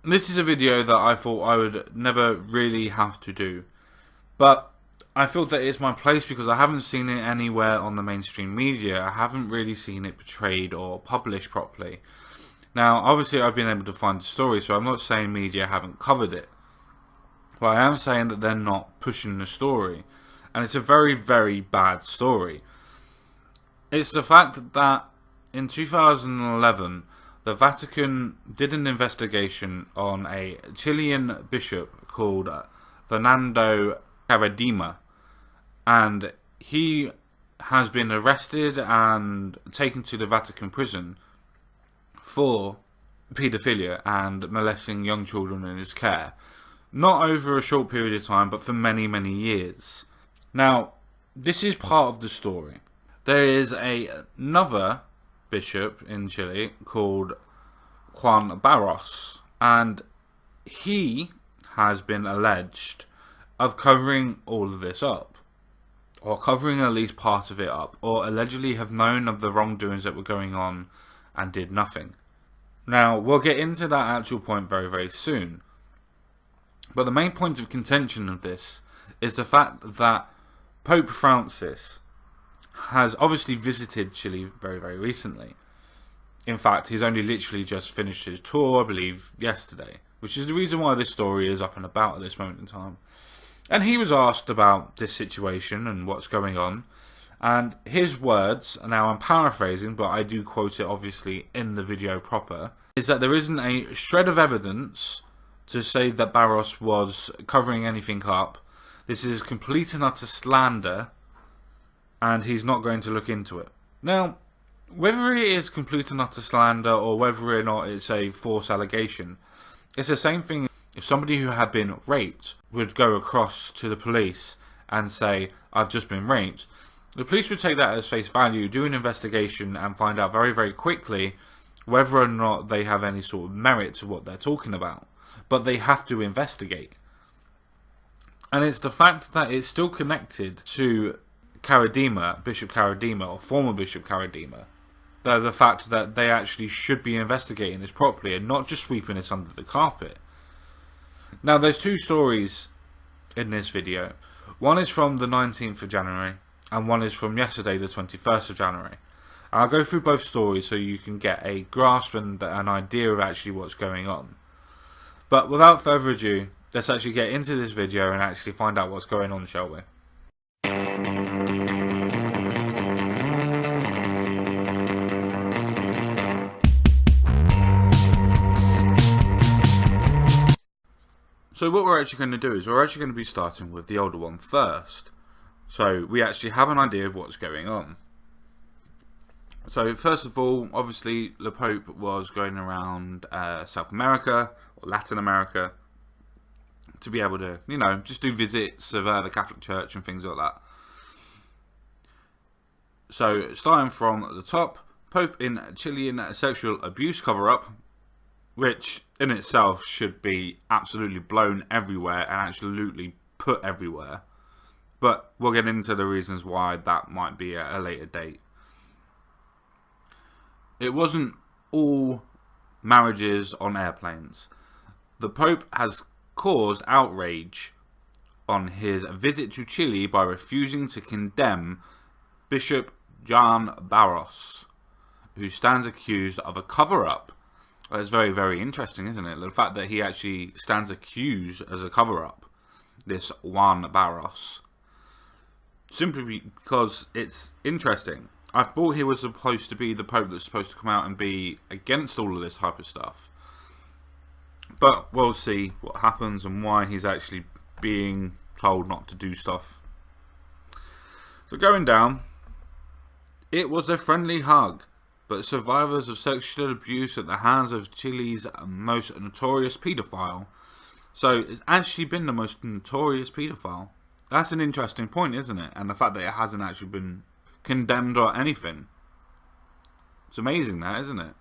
This is a video that I thought I would never really have to do, but I feel that it's my place because I haven't seen it anywhere on the mainstream media. I haven't really seen it portrayed or published properly. Now, obviously I've been able to find the story, so I'm not saying media haven't covered it, but I am saying that they're not pushing the story, and it's a very, very bad story. It's the fact that in 2011, the Vatican did an investigation on a Chilean bishop called Fernando Caradima, and he has been arrested and taken to the Vatican prison for paedophilia and molesting young children in his care. Not over a short period of time, but for many, many years. Now, this is part of the story. There is another bishop in Chile called Juan Barros, and he has been alleged of covering all of this up, or covering at least part of it up, or allegedly have known of the wrongdoings that were going on and did nothing. Now, we'll get into that actual point very, very soon, but the main point of contention of this is the fact that Pope Francis has obviously visited Chile very, very recently. In fact, he's only literally just finished his tour, I believe, yesterday, which is the reason why this story is up and about at this moment in time. And he was asked about this situation and what's going on, and his words, now I'm paraphrasing, but I do quote it obviously in the video proper, is that there isn't a shred of evidence to say that Barros was covering anything up. This is complete and utter slander, and he's not going to look into it. Now, whether it is complete and utter slander or whether or not it's a false allegation, it's the same thing if somebody who had been raped would go across to the police and say, I've just been raped. The police would take that as face value, do an investigation, and find out very, very quickly whether or not they have any sort of merit to what they're talking about. But they have to investigate. And it's the fact that it's still connected to Caradima, Bishop Caradima, or former Bishop Caradima. The fact that they actually should be investigating this properly and not just sweeping this under the carpet. Now, there's two stories in this video. One is from the 19th of January, and one is from yesterday, the 21st of January. I'll go through both stories so you can get a grasp and an idea of actually what's going on. But without further ado, let's actually get into this video and actually find out what's going on, shall we? So what we're actually going to do is we're actually going to be starting with the older one first. So we actually have an idea of what's going on. So first of all, obviously the Pope was going around South America or Latin America to be able to, you know, just do visits of the Catholic Church and things like that. So starting from the top, Pope in Chilean sexual abuse cover-up, which in itself should be absolutely blown everywhere and absolutely put everywhere. But we'll get into the reasons why that might be at a later date. It wasn't all marriages on airplanes. The Pope has caused outrage on his visit to Chile by refusing to condemn Bishop Juan Barros, who stands accused of a cover-up. It's very, very interesting, isn't it? The fact that he actually stands accused as a cover-up, this Juan Barros. Simply because it's interesting. I thought he was supposed to be the Pope that's supposed to come out and be against all of this type of stuff. But we'll see what happens and why he's actually being told not to do stuff. So going down, it was a friendly hug. But survivors of sexual abuse at the hands of Chile's most notorious paedophile. So it's actually been the most notorious paedophile. That's an interesting point, isn't it? And the fact that it hasn't actually been condemned or anything. It's amazing that, isn't it?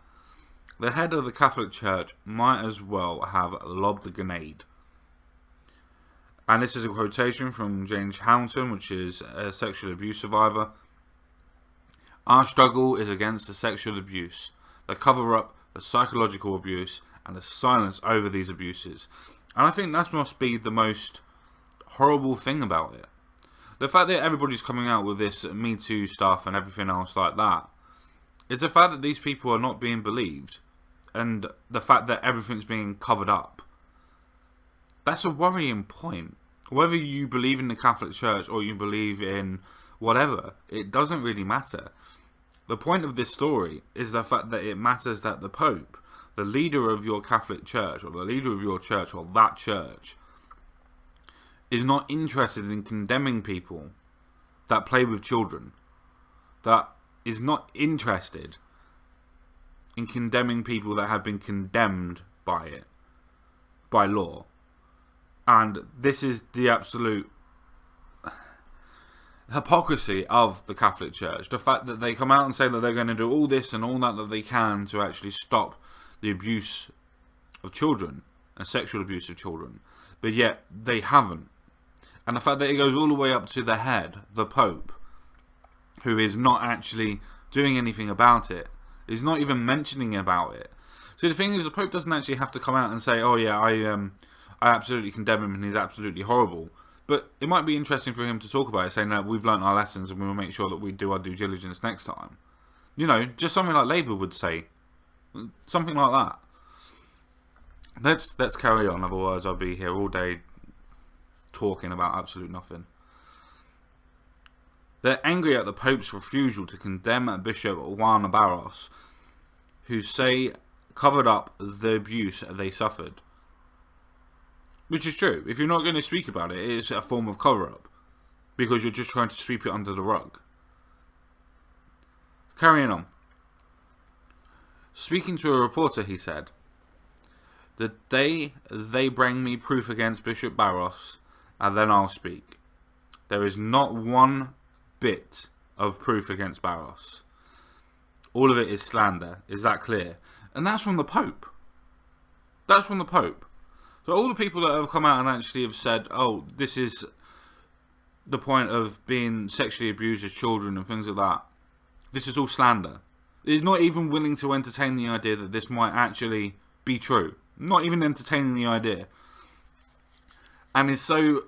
The head of the Catholic Church might as well have lobbed a grenade. And this is a quotation from James Houghton, which is a sexual abuse survivor. Our struggle is against the sexual abuse, the cover-up, the psychological abuse, and the silence over these abuses. And I think that must be the most horrible thing about it. The fact that everybody's coming out with this Me Too stuff and everything else like that is the fact that these people are not being believed, and the fact that everything's being covered up. That's a worrying point. Whether you believe in the Catholic Church or you believe in whatever, it doesn't really matter. The point of this story is the fact that it matters that the Pope, the leader of your Catholic Church, or the leader of your church, or that church, is not interested in condemning people that play with children. That is not interested in condemning people that have been condemned by it, by law. And this is the absolute hypocrisy of the Catholic Church. The fact that they come out and say that they're going to do all this and all that they can to actually stop the abuse of children and sexual abuse of children, but yet they haven't. And the fact that it goes all the way up to the head, the Pope, who is not actually doing anything about it, is not even mentioning about it. So the thing is, the Pope doesn't actually have to come out and say, oh yeah, I absolutely condemn him and he's absolutely horrible. But it might be interesting for him to talk about it, saying that we've learnt our lessons and we will make sure that we do our due diligence next time. You know, just something like Labour would say. Something like that. Let's carry on, otherwise I'll be here all day talking about absolute nothing. They're angry at the Pope's refusal to condemn Bishop Juan Barros, who say covered up the abuse they suffered. Which is true. If you're not going to speak about it, it's a form of cover-up, because you're just trying to sweep it under the rug. Carrying on. Speaking to a reporter, he said, "The day they bring me proof against Bishop Barros, and then I'll speak. There is not one bit of proof against Barros. All of it is slander. Is that clear?" And that's from the Pope. That's from the Pope. So all the people that have come out and actually have said, oh, this is the point of being sexually abused as children and things like that, this is all slander. He's not even willing to entertain the idea that this might actually be true. Not even entertaining the idea. And is so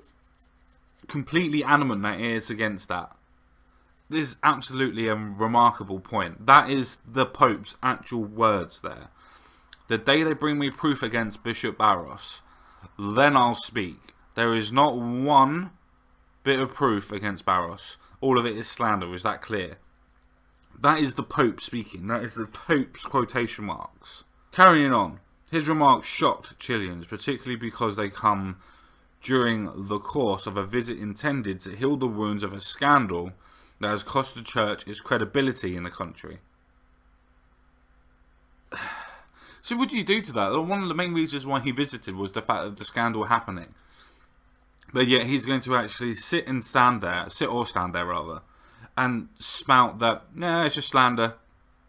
completely adamant that he is against that. This is absolutely a remarkable point. That is the Pope's actual words there. The day they bring me proof against Bishop Barros, then I'll speak. There is not one bit of proof against Barros. All of it is slander. Is that clear? That is the Pope speaking. That is the Pope's quotation marks. Carrying on. His remarks shocked Chileans, particularly because they come during the course of a visit intended to heal the wounds of a scandal that has cost the church its credibility in the country. So what do you do to that? One of the main reasons why he visited was the fact of the scandal happening. But yet he's going to actually sit or stand there, and spout that, nah, it's just slander.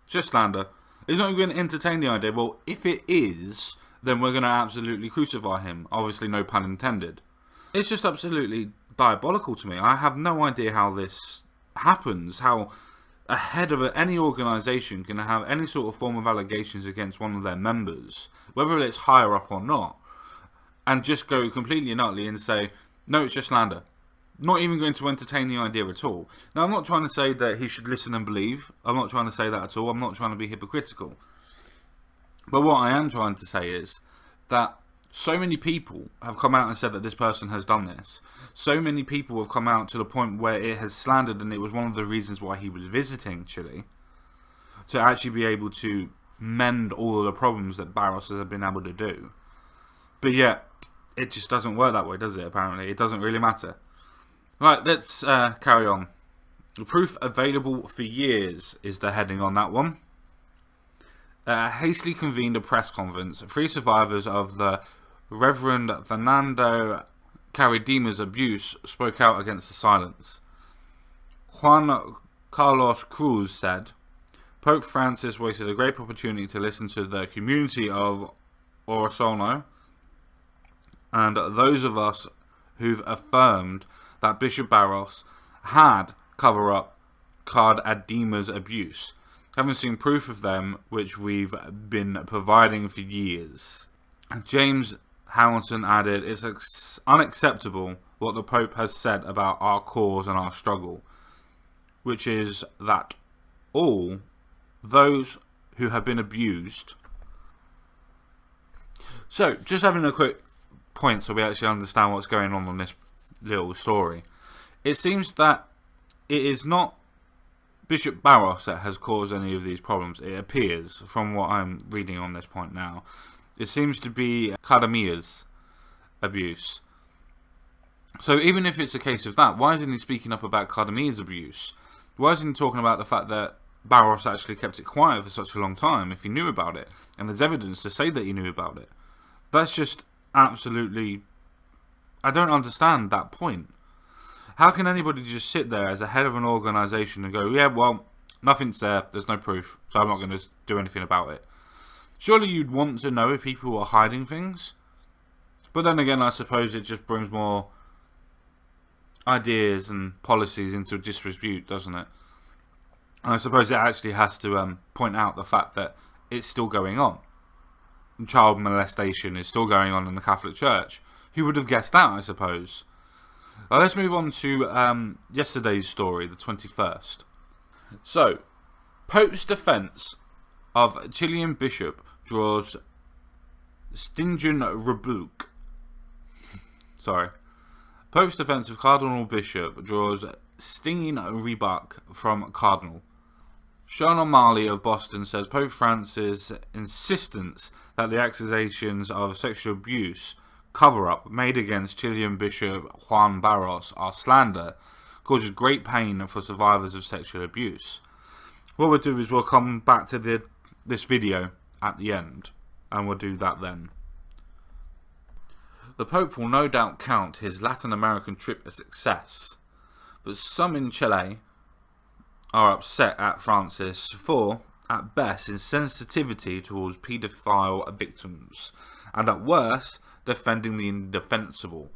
It's just slander. He's not even going to entertain the idea, well, if it is, then we're going to absolutely crucify him. Obviously, no pun intended. It's just absolutely diabolical to me. I have no idea how this happens, how a head of any organisation can have any sort of form of allegations against one of their members, whether it's higher up or not, and just go completely and utterly and say, no, it's just slander. Not even going to entertain the idea at all. Now, I'm not trying to say that he should listen and believe. I'm not trying to say that at all. I'm not trying to be hypocritical. But what I am trying to say is that so many people have come out and said that this person has done this. So many people have come out to the point where it has slandered, and it was one of the reasons why he was visiting Chile, to actually be able to mend all of the problems that Barros has been able to do. But yet, it just doesn't work that way, does it, apparently? It doesn't really matter. Right, let's carry on. The proof available for years is the heading on that one. Hastily convened a press conference. 3 survivors of the Reverend Fernando Caridima's abuse spoke out against the silence. Juan Carlos Cruz said, Pope Francis wasted a great opportunity to listen to the community of Orsono and those of us who've affirmed that Bishop Barros had covered up Caridima's abuse. haven't seen proof of them, which we've been providing for years. James Hamilton added, it's unacceptable what the Pope has said about our cause and our struggle, which is that all those who have been abused. So, just having a quick point so we actually understand what's going on this little story. It seems that it is not Bishop Barros that has caused any of these problems. It appears, from what I'm reading on this point now, it seems to be Kadamia's abuse. So even if it's a case of that, why isn't he speaking up about Kadamia's abuse? Why isn't he talking about the fact that Barros actually kept it quiet for such a long time if he knew about it? And there's evidence to say that he knew about it. That's just absolutely... I don't understand that point. How can anybody just sit there as a head of an organisation and go, yeah, well, nothing's there, there's no proof, so I'm not going to do anything about it? Surely you'd want to know if people are hiding things. But then again, I suppose it just brings more ideas and policies into disrepute, doesn't it? And I suppose it actually has to point out the fact that it's still going on. Child molestation is still going on in the Catholic Church. Who would have guessed that, I suppose? Let's move on to yesterday's story, the 21st. So, Pope's defence of Chilean bishop draws stinging rebuke. Pope's defence of Cardinal Bishop draws stinging rebuke from Cardinal. Sean O'Malley of Boston says Pope Francis' insistence that the accusations of sexual abuse cover-up made against Chilean Bishop Juan Barros are slander causes great pain for survivors of sexual abuse. What we'll do is we'll come back to this video at the end, and we'll do that then. The Pope will no doubt count his Latin American trip a success, but some in Chile are upset at Francis for, at best, insensitivity towards paedophile victims, and at worst, defending the indefensible.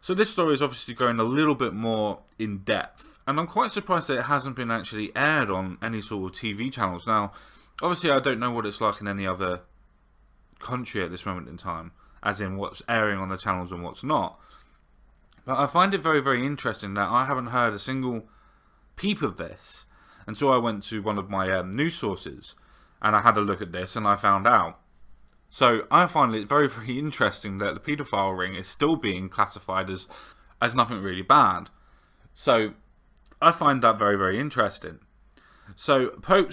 So this story is obviously going a little bit more in depth, and I'm quite surprised that it hasn't been actually aired on any sort of TV channels. Now, obviously I don't know what it's like in any other country at this moment in time, as in what's airing on the channels and what's not, but I find it very, very interesting that I haven't heard a single peep of this until I went to one of my news sources, and I had a look at this and I found out. So I find it very, very interesting that the paedophile ring is still being classified as nothing really bad. So I find that very, very interesting. So Pope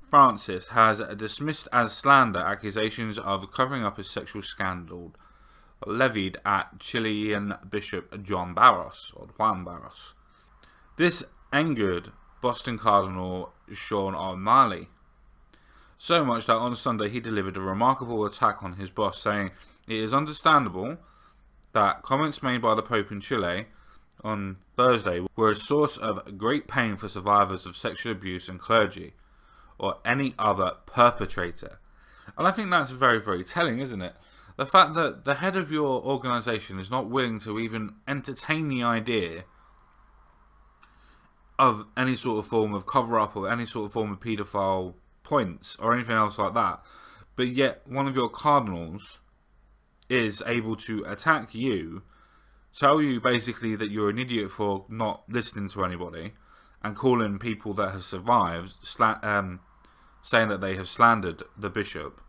Francis has dismissed as slander accusations of covering up a sexual scandal levied at Chilean Bishop Juan Barros. This angered Boston Cardinal Sean O'Malley so much that on Sunday he delivered a remarkable attack on his boss, saying it is understandable that comments made by the Pope in Chile on Thursday were a source of great pain for survivors of sexual abuse and clergy, or any other perpetrator. And I think that's very, very telling, isn't it? The fact that the head of your organisation is not willing to even entertain the idea of any sort of form of cover-up or any sort of form of paedophile points or anything else like that, but yet one of your cardinals is able to attack you, tell you basically that you're an idiot for not listening to anybody, and calling people that have survived, saying that they have slandered the bishop.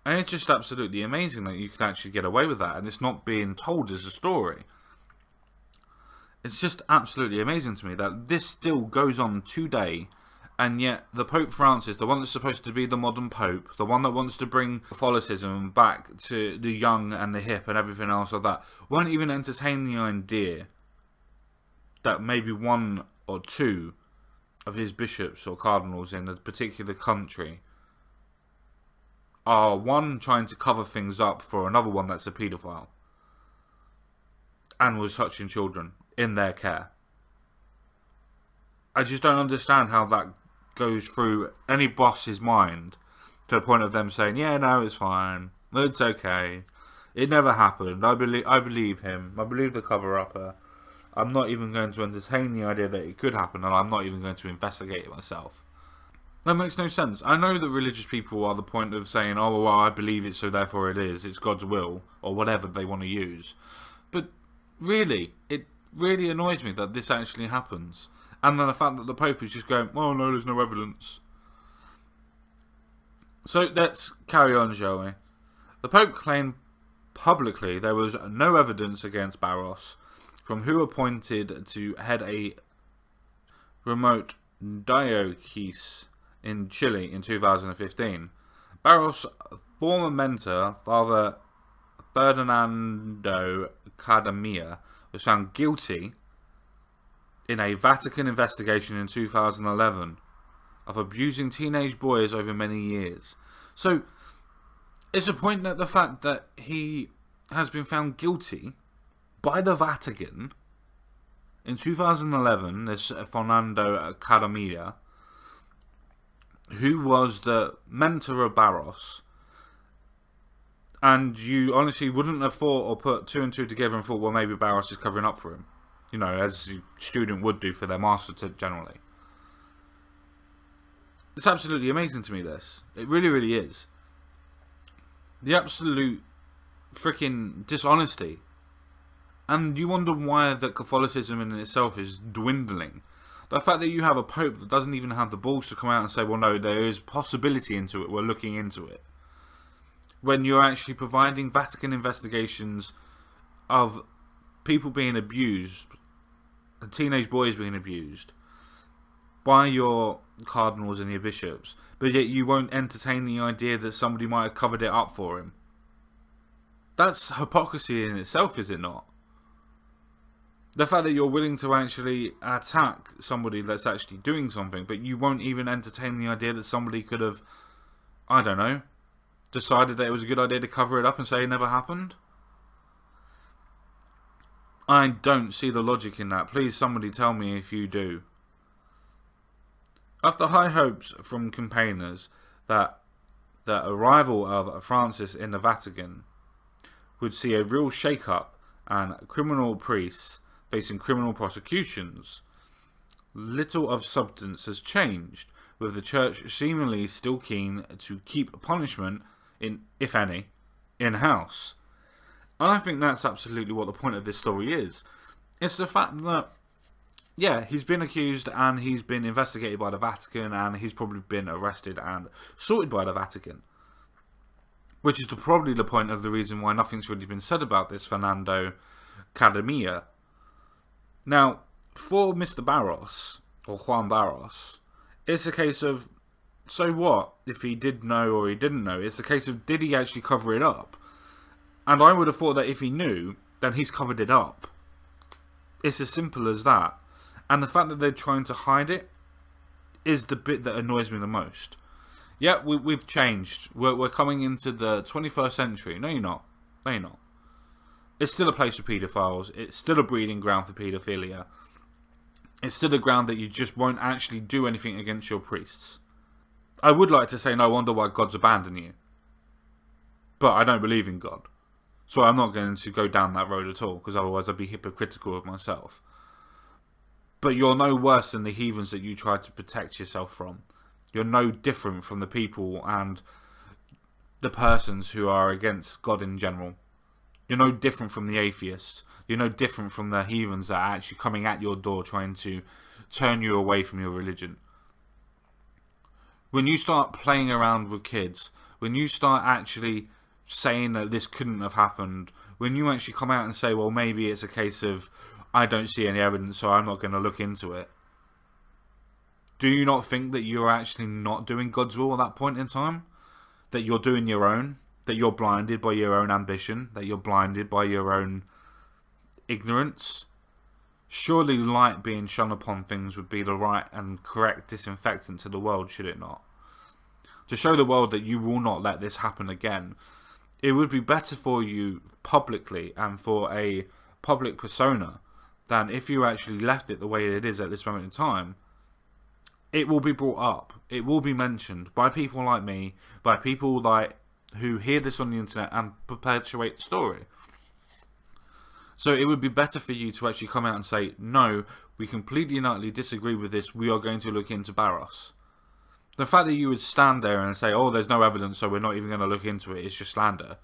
And it's just absolutely amazing that you can actually get away with that, and it's not being told as a story. It's just absolutely amazing to me that this still goes on today, and yet the Pope Francis, the one that's supposed to be the modern Pope, the one that wants to bring Catholicism back to the young and the hip and everything else like that, won't even entertain the idea that maybe one or two of his bishops or cardinals in a particular country are one trying to cover things up for another one that's a paedophile and was touching children in their care. I just don't understand how that goes through any boss's mind to the point of them saying, yeah, no, it's fine, it's okay, it never happened, I believe him, I believe the cover-upper, I'm not even going to entertain the idea that it could happen, and I'm not even going to investigate it myself. That makes no sense. I know that religious people are the point of saying, oh, well, I believe it, so therefore it is. It's God's will, or whatever they want to use. But really, it really annoys me that this actually happens. And then the fact that the Pope is just going, oh, no, there's no evidence. So let's carry on, shall we? The Pope claimed publicly there was no evidence against Barros, from who appointed to head a remote diocese in Chile in 2015. Barros' former mentor, Father Ferdinando Cadamia, was found guilty in a Vatican investigation in 2011 of abusing teenage boys over many years. So, it's a point at the fact that he has been found guilty by the Vatican in 2011, this Fernando Cadamia, who was the mentor of Barros, and you honestly wouldn't have thought or put two and two together and thought, well, maybe Barros is covering up for him. You know, as a student would do for their master generally. It's absolutely amazing to me, this. It really, really is. The absolute freaking dishonesty. And you wonder why that Catholicism in itself is dwindling. The fact that you have a Pope that doesn't even have the balls to come out and say, well, no, there is possibility into it, we're looking into it. When you're actually providing Vatican investigations of people being abused, and teenage boys being abused, by your cardinals and your bishops, but yet you won't entertain the idea that somebody might have covered it up for him. That's hypocrisy in itself, is it not? The fact that you're willing to actually attack somebody that's actually doing something, but you won't even entertain the idea that somebody could have, I don't know, decided that it was a good idea to cover it up and say it never happened? I don't see the logic in that. Please, somebody tell me if you do. After high hopes from campaigners that the arrival of Francis in the Vatican would see a real shake-up and criminal priests facing criminal prosecutions, little of substance has changed, with the Church seemingly still keen to keep punishment, if any, in-house. And I think that's absolutely what the point of this story is. It's the fact that, yeah, he's been accused and he's been investigated by the Vatican and he's probably been arrested and sorted by the Vatican. Which is probably the point of the reason why nothing's really been said about this Fernando Cadamia. Now, for Mr. Barros, or Juan Barros, it's a case of, so what if he did know or he didn't know? It's a case of, did he actually cover it up? And I would have thought that if he knew, then he's covered it up. It's as simple as that. And the fact that they're trying to hide it is the bit that annoys me the most. Yeah, we've changed. We're coming into the 21st century. No, you're not. No, you're not. It's still a place for paedophiles. It's still a breeding ground for paedophilia. It's still a ground that you just won't actually do anything against your priests. I would like to say, no wonder why God's abandoned you. But I don't believe in God. So I'm not going to go down that road at all, because otherwise I'd be hypocritical of myself. But you're no worse than the heathens that you tried to protect yourself from. You're no different from the people and the persons who are against God in general. You're no different from the atheists. You're no different from the heathens that are actually coming at your door trying to turn you away from your religion. When you start playing around with kids, when you start actually saying that this couldn't have happened, when you actually come out and say, well, maybe it's a case of, I don't see any evidence, so I'm not going to look into it. Do you not think that you're actually not doing God's will at that point in time? That you're doing your own? That you're blinded by your own ambition? That you're blinded by your own ignorance? Surely light being shone upon things would be the right and correct disinfectant to the world, should it not? To show the world that you will not let this happen again. It would be better for you publicly and for a public persona than if you actually left it the way it is at this moment in time. It will be brought up. It will be mentioned by people like me, by people like who hear this on the internet and perpetuate the story. So it would be better for you to actually come out and say, no, we completely and utterly disagree with this. We are going to look into Barros. The fact that you would stand there and say, oh, there's no evidence, so we're not even going to look into it, it's just slander,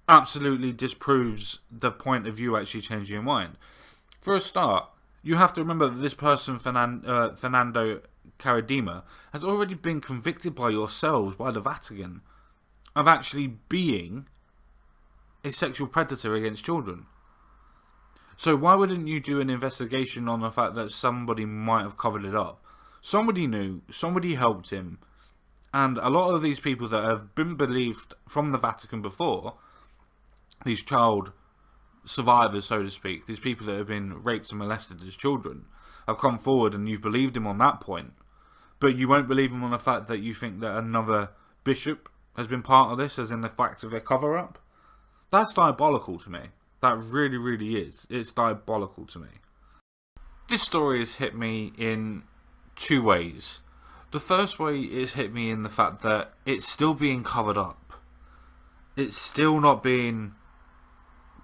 absolutely disproves the point of you actually changing your mind. For a start, you have to remember that this person, Fernando Caradima, has already been convicted by yourselves, by the Vatican, of actually being a sexual predator against children. So why wouldn't you do an investigation on the fact that somebody might have covered it up? Somebody knew, somebody helped him, and a lot of these people that have been believed from the Vatican before, these child survivors, so to speak, these people that have been raped and molested as children, have come forward and you've believed him on that point, but you won't believe him on the fact that you think that another bishop has been part of this, as in the fact of a cover-up. That's diabolical to me. That really, really is. It's diabolical to me. This story has hit me in two ways. The first way is hit me in the fact that it's still being covered up. It's still not being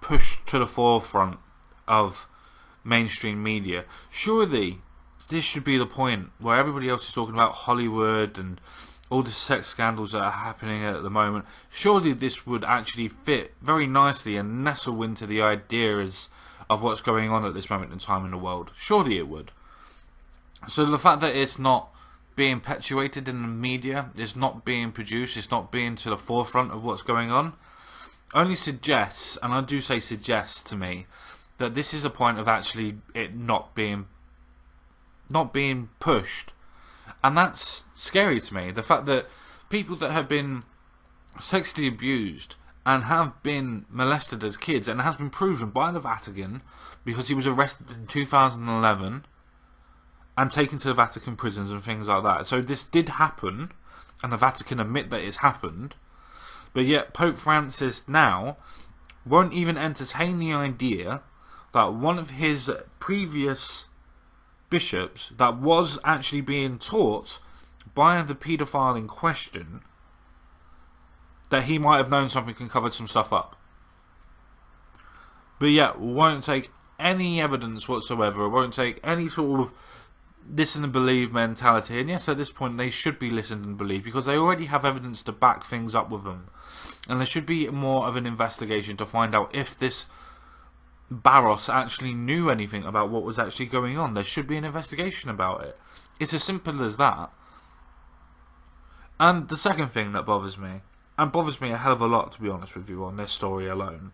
pushed to the forefront of mainstream media. Surely this should be the point where everybody else is talking about Hollywood and all the sex scandals that are happening at the moment. Surely this would actually fit very nicely and nestle into the ideas of what's going on at this moment in time in the world. Surely it would. So the fact that it's not being perpetuated in the media, it's not being produced, it's not being to the forefront of what's going on, only suggests, and I do say suggests to me, that this is a point of actually it not being pushed. And that's scary to me. The fact that people that have been sexually abused and have been molested as kids, and it has been proven by the Vatican, because he was arrested in 2011 and taken to the Vatican prisons and things like that. So this did happen, and the Vatican admit that it's happened, but yet Pope Francis now won't even entertain the idea that one of his previous bishops that was actually being taught by the paedophile in question, that he might have known something and covered some stuff up. But yet won't take any evidence whatsoever, won't take any sort of listen and believe mentality. And yes, at this point they should be listened and believed, because they already have evidence to back things up with them. And there should be more of an investigation to find out if this Barros actually knew anything about what was actually going on. There should be an investigation about it. It's as simple as that. And the second thing that bothers me, and bothers me a hell of a lot to be honest with you on this story alone,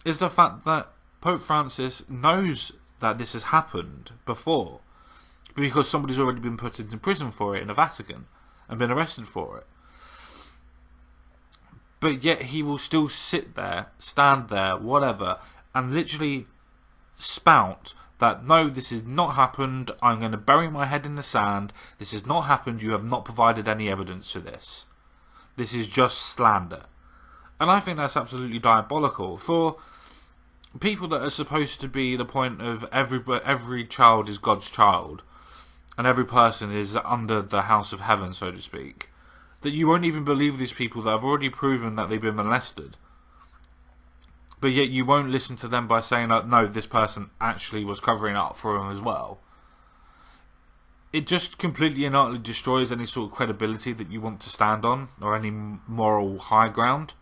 is the fact that Pope Francis knows that this has happened before, because somebody's already been put into prison for it in the Vatican and been arrested for it. But yet he will still sit there, stand there, whatever, and literally spout that, no, this has not happened, I'm going to bury my head in the sand, this has not happened, you have not provided any evidence to this. This is just slander. And I think that's absolutely diabolical. For people that are supposed to be the point of every child is God's child, and every person is under the house of heaven, so to speak, that you won't even believe these people that have already proven that they've been molested. But yet you won't listen to them by saying that, no, this person actually was covering up for him as well. It just completely and utterly destroys any sort of credibility that you want to stand on, or any moral high ground.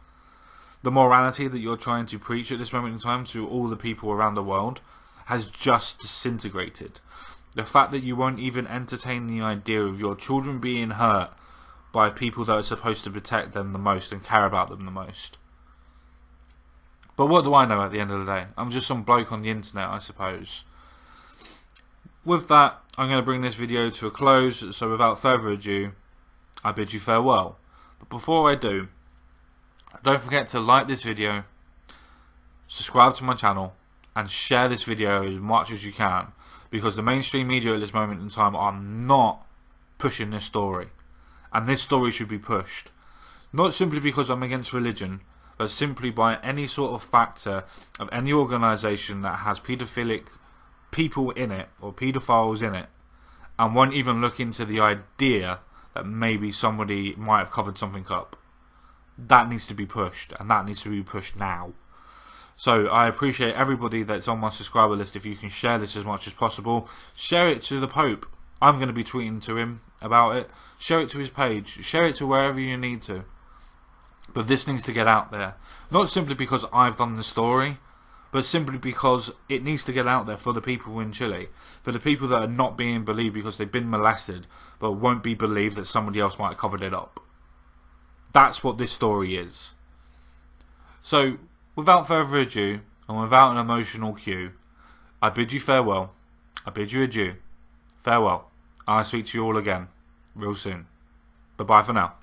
The morality that you're trying to preach at this moment in time to all the people around the world has just disintegrated. The fact that you won't even entertain the idea of your children being hurt by people that are supposed to protect them the most and care about them the most. But what do I know at the end of the day? I'm just some bloke on the internet, I suppose. With that, I'm going to bring this video to a close, so without further ado, I bid you farewell. But before I do, don't forget to like this video, subscribe to my channel, and share this video as much as you can, because the mainstream media at this moment in time are not pushing this story. And this story should be pushed. Not simply because I'm against religion, but simply by any sort of factor of any organisation that has paedophilic people in it, or paedophiles in it, and won't even look into the idea that maybe somebody might have covered something up. That needs to be pushed, and that needs to be pushed now. So I appreciate everybody that's on my subscriber list. If you can share this as much as possible, share it to the Pope. I'm going to be tweeting to him about it, share it to his page, share it to wherever you need to. But this needs to get out there. Not simply because I've done the story, but simply because it needs to get out there for the people in Chile. For the people that are not being believed because they've been molested, but won't be believed that somebody else might have covered it up. That's what this story is. So, without further ado, and without an emotional cue, I bid you farewell. I bid you adieu. Farewell. I'll speak to you all again, real soon. Bye-bye for now.